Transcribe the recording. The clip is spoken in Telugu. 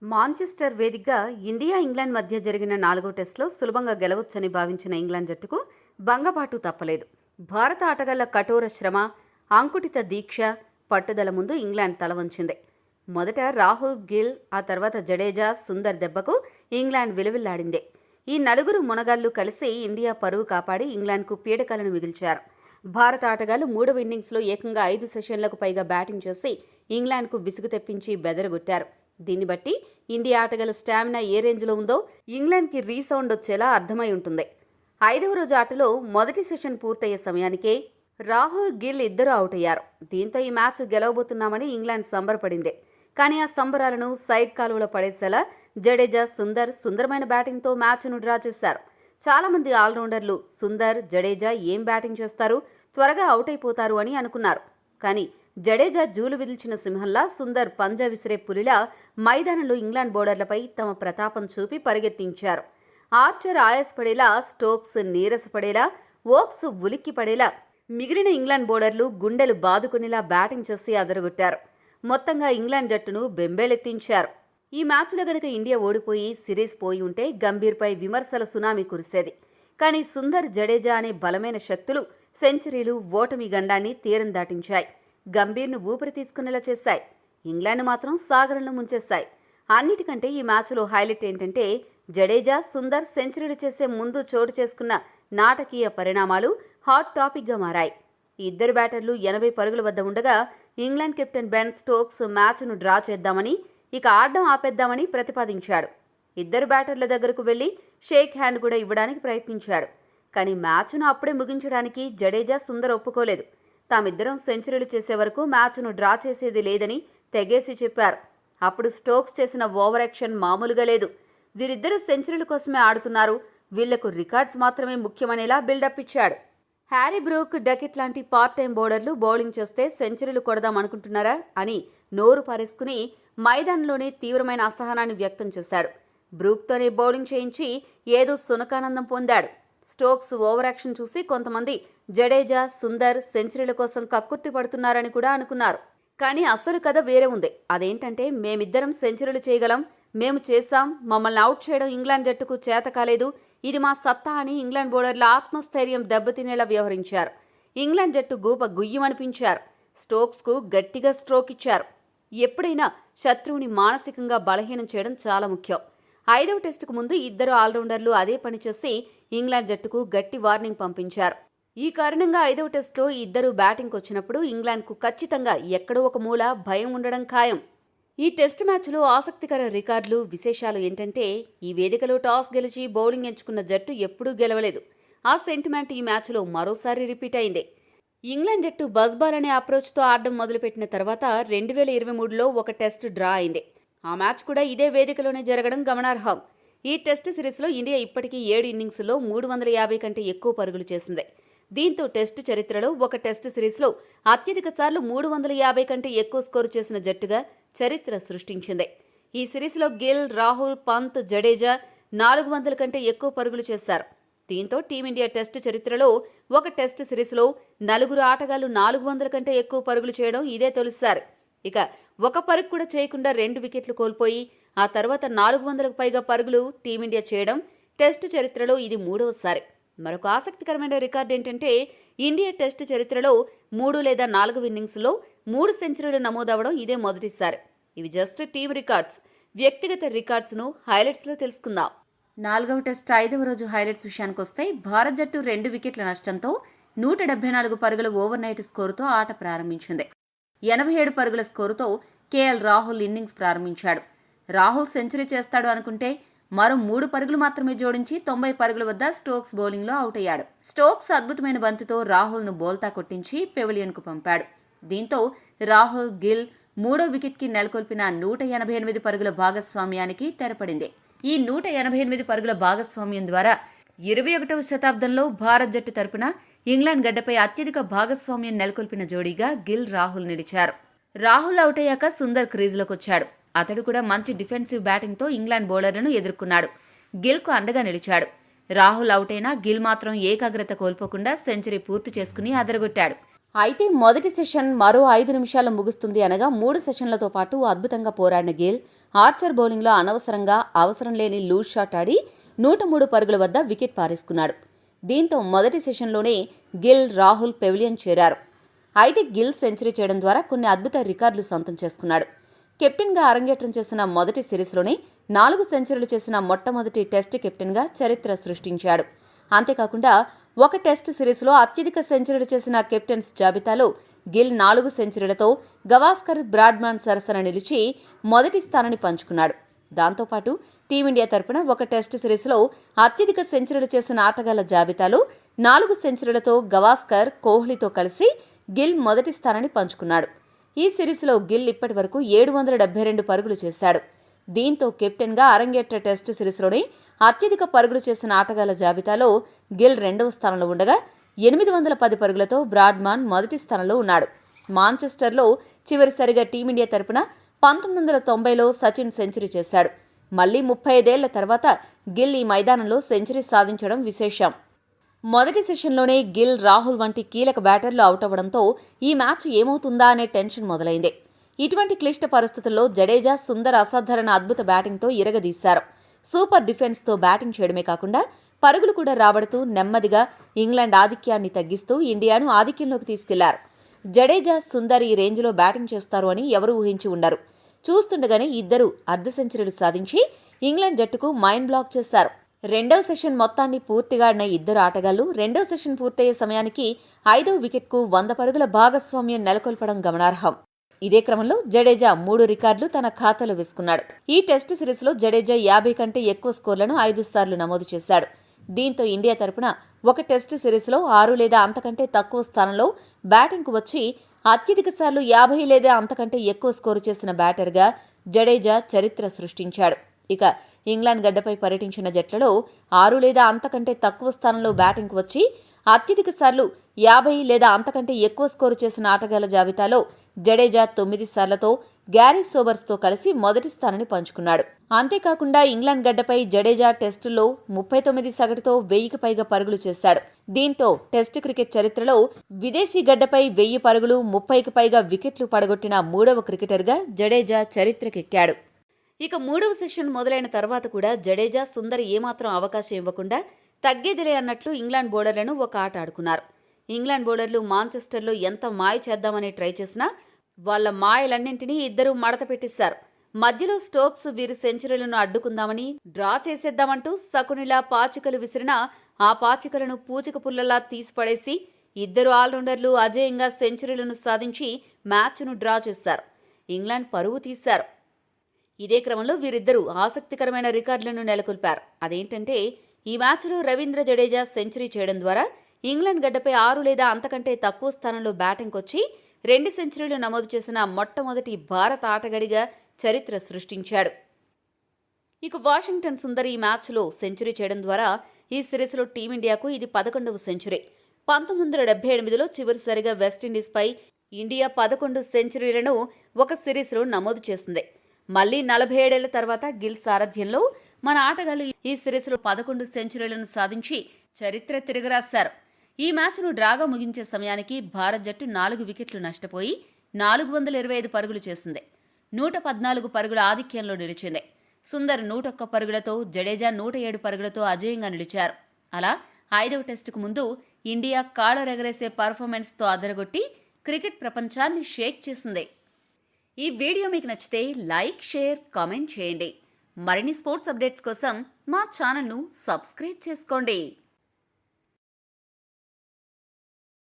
మాంచెస్టర్ వేదికగా ఇండియా ఇంగ్లాండ్ మధ్య జరిగిన 4వ టెస్టులో సులభంగా గెలవొచ్చని భావించిన ఇంగ్లాండ్ జట్టుకు భంగపాటు తప్పలేదు. భారత ఆటగాళ్ల కఠోర శ్రమ, అంకుటిత దీక్ష, పట్టుదల ముందు ఇంగ్లాండ్ తలవంచింది. మొదట రాహుల్, గిల్, ఆ తర్వాత జడేజా, సుందర్ దెబ్బకు ఇంగ్లాండ్ విలువిల్లాడింది. ఈ నలుగురు మునగాళ్లు కలిసి ఇండియా పరువు కాపాడి ఇంగ్లాండ్కు పీడకలను మిగిల్చారు. భారత ఆటగాళ్లు 3వ ఇన్నింగ్స్లో ఏకంగా 5 సెషన్లకు పైగా బ్యాటింగ్ చేసి ఇంగ్లాండ్కు విసుగు తెప్పించి బెదరగొట్టారు. దీన్ని బట్టి ఇండియా ఆటగాళ్ల స్టామినా ఏ రేంజ్లో ఉందో ఇంగ్లాండ్కి రీసౌండ్ వచ్చేలా అర్థమై ఉంటుంది. 5వ రోజు ఆటలో మొదటి సెషన్ పూర్తయ్యే సమయానికే రాహుల్, గిల్ ఇద్దరూ అవుట్ అయ్యారు. దీంతో ఈ మ్యాచ్ గెలవబోతున్నామని ఇంగ్లాండ్ సంబరపడింది. కానీ ఆ సంబరాలను సైడ్ కాలువలో పడేసేలా జడేజా, సుందరమైన బ్యాటింగ్తో మ్యాచ్ను డ్రా చేశారు. చాలామంది ఆల్రౌండర్లు సుందర్, జడేజా ఏం బ్యాటింగ్ చేస్తారు, త్వరగా అవుట్ అయిపోతారు అని అనుకున్నారు. కానీ జడేజా జూలు విదిల్చిన సింహంలా, సుందర్ పంజా విసిరే పులిలా మైదానంలో ఇంగ్లాండ్ బౌలర్లపై తమ ప్రతాపం చూపి పరిగెత్తించారు. ఆర్చర్ ఆయాసపడేలా, స్టోక్స్ నీరసపడేలా, ఓక్స్ ఉలిక్కి పడేలా మిగిలిన ఇంగ్లాండ్ బౌలర్లు గుండెలు బాదుకునేలా బ్యాటింగ్ చేసి అదరగొట్టారు. మొత్తంగా ఇంగ్లాండ్ జట్టును బెంబేలెత్తించారు. ఈ మ్యాచ్లో గనక ఇండియా ఓడిపోయి సిరీస్ పోయి ఉంటే గంభీర్పై విమర్శల సునామీ కురిసేది. కానీ సుందర్, జడేజా అనే బలమైన శక్తులు సెంచరీలు ఓటమి గండాన్ని తీరం దాటించాయి. గంభీర్ను ఊపిరి తీసుకునేలా చేశాయి. ఇంగ్లాండ్ మాత్రం సాగరంలో ముంచేశాయి. అన్నిటికంటే ఈ మ్యాచ్లో హైలైట్ ఏంటంటే జడేజా, సుందర్ సెంచరీలు చేసే ముందు చోటు చేసుకున్న నాటకీయ పరిణామాలు హాట్ టాపిక్గా మారాయి. ఈ ఇద్దరు బ్యాటర్లు 80 పరుగుల వద్ద ఉండగా ఇంగ్లాండ్ కెప్టెన్ బెన్ స్టోక్స్ మ్యాచ్ను డ్రా చేద్దామని, ఇక ఆడడం ఆపేద్దామని ప్రతిపాదించాడు. ఇద్దరు బ్యాటర్ల దగ్గరకు వెళ్లి షేక్ హ్యాండ్ కూడా ఇవ్వడానికి ప్రయత్నించాడు. కానీ మ్యాచ్ను అప్పుడే ముగించడానికి జడేజా, సుందర్ ఒప్పుకోలేదు. తామిద్దరం సెంచరీలు చేసే వరకు మ్యాచ్ను డ్రా చేసేది లేదని తెగేసి చెప్పారు. అప్పుడు స్టోక్స్ చేసిన ఓవర్ యాక్షన్ మామూలుగా లేదు. వీరిద్దరూ సెంచరీల కోసమే ఆడుతున్నారు, వీళ్లకు రికార్డ్స్ మాత్రమే ముఖ్యమనేలా బిల్డప్ ఇచ్చాడు. హ్యారీ బ్రూక్, డకెట్ లాంటి పార్ట్ టైం బౌలర్లు బౌలింగ్ చేస్తే సెంచరీలు కొడదాం అనుకుంటున్నారా అని నోరు పారేసుకుని మైదానంలోనే తీవ్రమైన అసహనాన్ని వ్యక్తం చేశాడు. బ్రూక్తోనే బౌలింగ్ చేయించి ఏదో సునకానందం పొందాడు. స్టోక్స్ ఓవర్ యాక్షన్ చూసి కొంతమంది జడేజా, సుందర్ సెంచరీల కోసం కక్కుర్తి పడుతున్నారని కూడా అనుకున్నారు. కానీ అసలు కథ వేరే ఉంది. అదేంటంటే మేమిద్దరం సెంచరీలు చేయగలం, మేము చేశాం, మమ్మల్ని అవుట్ చేయడం ఇంగ్లాండ్ జట్టుకు చేత కాలేదు, ఇది మా సత్తా అని ఇంగ్లాండ్ బౌలర్ల ఆత్మస్థైర్యం దెబ్బతినేలా వ్యవహరించారు. ఇంగ్లాండ్ జట్టు గూప గుయ్యమనిపించారు. స్టోక్స్కు గట్టిగా స్ట్రోక్ ఇచ్చారు. ఎప్పుడైనా శత్రువుని మానసికంగా బలహీనం చేయడం చాలా ముఖ్యం. 5వ టెస్టుకు ముందు ఇద్దరు ఆల్రౌండర్లు అదే పని చేసి ఇంగ్లాండ్ జట్టుకు గట్టి వార్నింగ్ పంపించారు. ఈ కారణంగా 5వ టెస్టులో ఇద్దరు బ్యాటింగ్కు వచ్చినప్పుడు ఇంగ్లాండ్కు ఖచ్చితంగా ఎక్కడో ఒక మూల భయం ఉండడం ఖాయం. ఈ టెస్ట్ మ్యాచ్లో ఆసక్తికర రికార్డులు, విశేషాలు ఏంటంటే ఈ వేదికలో టాస్ గెలిచి బౌలింగ్ ఎంచుకున్న జట్టు ఎప్పుడూ గెలవలేదు. ఆ సెంటిమెంట్ ఈ మ్యాచ్లో మరోసారి రిపీట్ అయింది. ఇంగ్లాండ్ జట్టు బజ్బాల్ అనే అప్రోచ్తో ఆడడం మొదలుపెట్టిన తర్వాత 2023లో ఒక టెస్ట్ డ్రా అయింది. ఆ మ్యాచ్ కూడా ఇదే వేదికలోనే జరగడం గమనార్హం. ఈ టెస్ట్ సిరీస్లో ఇండియా ఇప్పటికీ 7 ఇన్నింగ్స్లో 350 కంటే ఎక్కువ పరుగులు చేసింది. దీంతో టెస్టు చరిత్రలో ఒక టెస్ట్ సిరీస్లో అత్యధిక సార్లు 350 కంటే ఎక్కువ స్కోరు చేసిన జట్టుగా చరిత్ర సృష్టించింది. ఈ సిరీస్లో గిల్, రాహుల్, పంత్, జడేజా 400 కంటే ఎక్కువ పరుగులు చేశారు. దీంతో టీమిండియా టెస్ట్ చరిత్రలో ఒక టెస్ట్ సిరీస్లో 4 ఆటగాళ్లు 400 కంటే ఎక్కువ పరుగులు చేయడం ఇదే తొలిసారి. ఇక ఒక పరుగు కూడా చేయకుండా 2 వికెట్లు కోల్పోయి ఆ తర్వాత 400కు పైగా పరుగులు టీమిండియా చేయడం టెస్టు చరిత్రలో ఇది 3వసారి. మరొక ఆసక్తికరమైన రికార్డు ఏంటంటే ఇండియా టెస్ట్ చరిత్రలో 3 లేదా 4 ఇన్నింగ్స్లో 3 సెంచరీలు నమోదవడం ఇదే మొదటిసారి. ఇవి జస్ట్ టీమ్ రికార్డ్స్. వ్యక్తిగత రికార్డ్స్ను హైలైట్స్లో తెలుసుకుందాం. 4వ టెస్ట్ 5వ రోజు హైలైట్స్ విషయానికొస్తే భారత్ జట్టు 2 వికెట్ల నష్టంతో 174 పరుగుల ఓవర్ నైట్ స్కోరుతో ఆట ప్రారంభించింది. 87 పరుగుల స్కోరుతో కేఎల్ రాహుల్ ఇన్నింగ్స్ ప్రారంభించాడు. రాహుల్ సెంచరీ చేస్తాడు అనుకుంటే మరో 3 పరుగులు మాత్రమే జోడించి 90 పరుగుల వద్ద స్టోక్స్ బౌలింగ్లో అవుట్ అయ్యాడు. స్టోక్స్ అద్భుతమైన బంతితో రాహుల్ను బోల్తా కొట్టించి పెవిలియన్కు పంపాడు. దీంతో రాహుల్, గిల్ 3వ వికెట్కి నెలకొల్పిన 188 పరుగుల భాగస్వామ్యానికి తెరపడింది. ఈ 188 పరుగుల భాగస్వామ్యం ద్వారా 21వ శతాబ్దంలో భారత్ జట్టు తరపున ఇంగ్లాండ్ గడ్డపై అత్యధిక భాగస్వామ్యం నెలకొల్పిన జోడీగా గిల్, రాహుల్ నిలిచారు. రాహుల్ అవుట్ అయ్యాక సుందర్ క్రీజులోకొచ్చాడు. అతడు కూడా మంచి డిఫెన్సివ్ బ్యాటింగ్తో ఇంగ్లాండ్ బౌలర్లను ఎదుర్కొన్నాడు. గిల్కు అండగా నిలిచాడు. రాహుల్ అవుట్ అయినా గిల్ మాత్రం ఏకాగ్రత కోల్పోకుండా సెంచరీ పూర్తి చేసుకుని అదరగొట్టాడు. అయితే మొదటి సెషన్ మరో 5 నిమిషాలు ముగుస్తుంది అనగా 3 సెషన్లతో పాటు అద్భుతంగా పోరాడిన గిల్ ఆర్చర్ బౌలింగ్లో అనవసరంగా అవసరం లేని లూజ్ షాట్ ఆడి 103 పరుగుల వద్ద వికెట్ పారేసుకున్నాడు. దీంతో మొదటి సెషన్లోనే గిల్, రాహుల్ పెవిలియన్ చేరారు. అయితే గిల్ సెంచరీ చేయడం ద్వారా కొన్ని అద్భుత రికార్డులు సొంతం చేసుకున్నాడు. కెప్టెన్గా అరంగేట్రం చేసిన మొదటి సిరీస్లోనే 4 సెంచరీలు చేసిన మొట్టమొదటి టెస్ట్ కెప్టెన్గా చరిత్ర సృష్టించాడు. అంతేకాకుండా ఒక టెస్ట్ సిరీస్లో అత్యధిక సెంచరీలు చేసిన కెప్టెన్స్ జాబితాలో గిల్ 4 సెంచరీలతో గవాస్కర్, బ్రాడ్మాన్ సరసన నిలిచి మొదటి స్థానాన్ని పంచుకున్నాడు. దాంతోపాటు టీమిండియా తరపున ఒక టెస్ట్ సిరీస్లో అత్యధిక సెంచరీలు చేసిన ఆటగాళ్ల జాబితాలో 4 సెంచరీలతో గవాస్కర్, కోహ్లీతో కలిసి గిల్ మొదటి స్థానాన్ని పంచుకున్నాడు. ఈ సిరీస్లో గిల్ ఇప్పటి వరకు 772 పరుగులు చేశాడు. దీంతో కెప్టెన్గా అరంగేట్ర టెస్ట్ సిరీస్లోనే అత్యధిక పరుగులు చేసిన ఆటగాళ్ల జాబితాలో గిల్ 2వ స్థానంలో ఉండగా 810 పరుగులతో బ్రాడ్మాన్ మొదటి స్థానంలో ఉన్నాడు. మాంచెస్టర్లో చివరిసారిగా టీమిండియా తరపున 1990లో సచిన్ సెంచరీ చేశాడు. మళ్లీ 35 ఏళ్ల తర్వాత గిల్ ఈ మైదానంలో సెంచరీ సాధించడం విశేషం. మొదటి సెషన్లోనే గిల్, రాహుల్ వంటి కీలక బ్యాటర్లు అవుట్ అవ్వడంతో ఈ మ్యాచ్ ఏమవుతుందా అనే టెన్షన్ మొదలైంది. ఇటువంటి క్లిష్ట పరిస్థితుల్లో జడేజా, సుందర్ అసాధారణ అద్భుత బ్యాటింగ్తో ఇరగదీశారు. సూపర్ డిఫెన్స్తో బ్యాటింగ్ చేయడమే కాకుండా పరుగులు కూడా రాబడుతూ నెమ్మదిగా ఇంగ్లాండ్ ఆధిక్యాన్ని తగ్గిస్తూ ఇండియాను ఆధిక్యంలోకి తీసుకెళ్లారు. జడేజా, సుందర్ ఈ రేంజ్లో బ్యాటింగ్ చేస్తారు అని ఎవరూ ఊహించి ఉండరు. చూస్తుండగానే ఇద్దరు అర్ధ సెంచరీలు సాధించి ఇంగ్లాండ్ జట్టుకు మైండ్ బ్లాక్ చేశారు. రెండవ సెషన్ మొత్తాన్ని పూర్తిగా ఆడిన ఇద్దరు ఆటగాళ్లు రెండవ సెషన్ పూర్తయ్యే సమయానికి 5వ వికెట్కు 100 పరుగుల భాగస్వామ్యం నెలకొల్పడం గమనార్హం. ఇదే క్రమంలో జడేజా 3 రికార్డులు తన ఖాతాలో వేసుకున్నాడు. ఈ టెస్ట్ సిరీస్లో జడేజా 50 కంటే ఎక్కువ స్కోర్లను 5 సార్లు నమోదు చేశాడు. దీంతో ఇండియా తరపున ఒక టెస్ట్ సిరీస్లో 6 లేదా అంతకంటే తక్కువ స్థానంలో బ్యాటింగ్కు వచ్చి అత్యధిక సార్లు 50 లేదా అంతకంటే ఎక్కువ స్కోరు చేసిన బ్యాటర్గా జడేజా చరిత్ర సృష్టించాడు. ఇక ఇంగ్లాండ్ గడ్డపై పర్యటించిన జట్లలో 6 లేదా అంతకంటే తక్కువ స్థానంలో బ్యాటింగ్కు వచ్చి అత్యధిక సార్లు 50 లేదా అంతకంటే ఎక్కువ స్కోరు చేసిన ఆటగాళ్ల జాబితాలో జడేజా 9 సార్లతో గ్యారీ సోబర్స్తో కలిసి మొదటి స్థానాన్ని పంచుకున్నాడు. అంతేకాకుండా ఇంగ్లాండ్ గడ్డపై జడేజా టెస్టుల్లో 39 సగటుతో 1000కి పైగా పరుగులు చేశాడు. దీంతో టెస్ట్ క్రికెట్ చరిత్రలో విదేశీ గడ్డపై 1000 పరుగులు, 30కి పైగా వికెట్లు పడగొట్టిన 3వ క్రికెటర్గా జడేజా చరిత్రకెక్కాడు. ఇక 3వ సెషన్ మొదలైన తర్వాత కూడా జడేజా, సుందర్ ఏమాత్రం అవకాశం ఇవ్వకుండా తగ్గేదిలే అన్నట్లు ఇంగ్లాండ్ బౌలర్లను ఒక ఆట ఆడుకున్నారు. ఇంగ్లాండ్ బౌలర్లు మాంచెస్టర్లో ఎంత మాయ చేద్దామని ట్రై చేసినా వాళ్ల మాయలన్నింటినీ ఇద్దరూ మడత పెట్టేశారు. మధ్యలో స్టోక్స్ వీరి సెంచరీలను అడ్డుకుందామని డ్రా చేసేద్దామంటూ శకునిలా పాచికలు విసిరినా ఆ పాచికలను పూచిక పుల్లలా తీసిపడేసి ఇద్దరు ఆల్రౌండర్లు అజేయంగా సెంచరీలను సాధించి మ్యాచ్ను డ్రా చేశారు. ఇంగ్లాండ్ పరువు తీశారు. ఇదే క్రమంలో వీరిద్దరూ ఆసక్తికరమైన రికార్డులను నెలకొల్పారు. అదేంటంటే ఈ మ్యాచ్లో రవీంద్ర జడేజా సెంచరీ చేయడం ద్వారా ఇంగ్లాండ్ గడ్డపై 6 లేదా అంతకంటే తక్కువ స్థానంలో బ్యాటింగ్కొచ్చి 2 సెంచరీలు నమోదు చేసిన మొట్టమొదటి భారత ఆటగాడిగా చరిత్ర సృష్టించాడు. ఇక వాషింగ్టన్ సుందర్ ఈ మ్యాచ్లో సెంచరీ చేయడం ద్వారా ఈ సిరీస్లో టీమిండియాకు ఇది 11వ సెంచరీ. 1978లో చివరిసారిగా వెస్టిండీస్పై ఇండియా 11 సెంచరీలను ఒక సిరీస్లో నమోదు చేసింది. మళ్లీ 47 ఏళ్ల తర్వాత గిల్ సారథ్యంలో మన ఆటగాళ్లు ఈ సిరీస్లో 11 సెంచరీలను సాధించి చరిత్ర తిరగరాశారు. ఈ మ్యాచ్ను డ్రాగా ముగించే సమయానికి భారత్ జట్టు 4 వికెట్లు నష్టపోయి 425 పరుగులు చేసింది. 114 పరుగుల ఆధిక్యంలో నిలిచింది. సుందర్ 101 పరుగులతో, జడేజా 107 పరుగులతో అజేయంగా నిలిచారు. అలా 5వ టెస్టుకు ముందు ఇండియా కాళ్లరెగరేసే పర్ఫార్మెన్స్తో అదరగొట్టి క్రికెట్ ప్రపంచాన్ని షేక్ చేసింది. ఈ వీడియో మీకు నచ్చితే లైక్, షేర్, కామెంట్ చేయండి. మరిన్ని స్పోర్ట్స్ అప్డేట్స్ కోసం మా ఛానల్ను సబ్స్క్రైబ్ చేసుకోండి.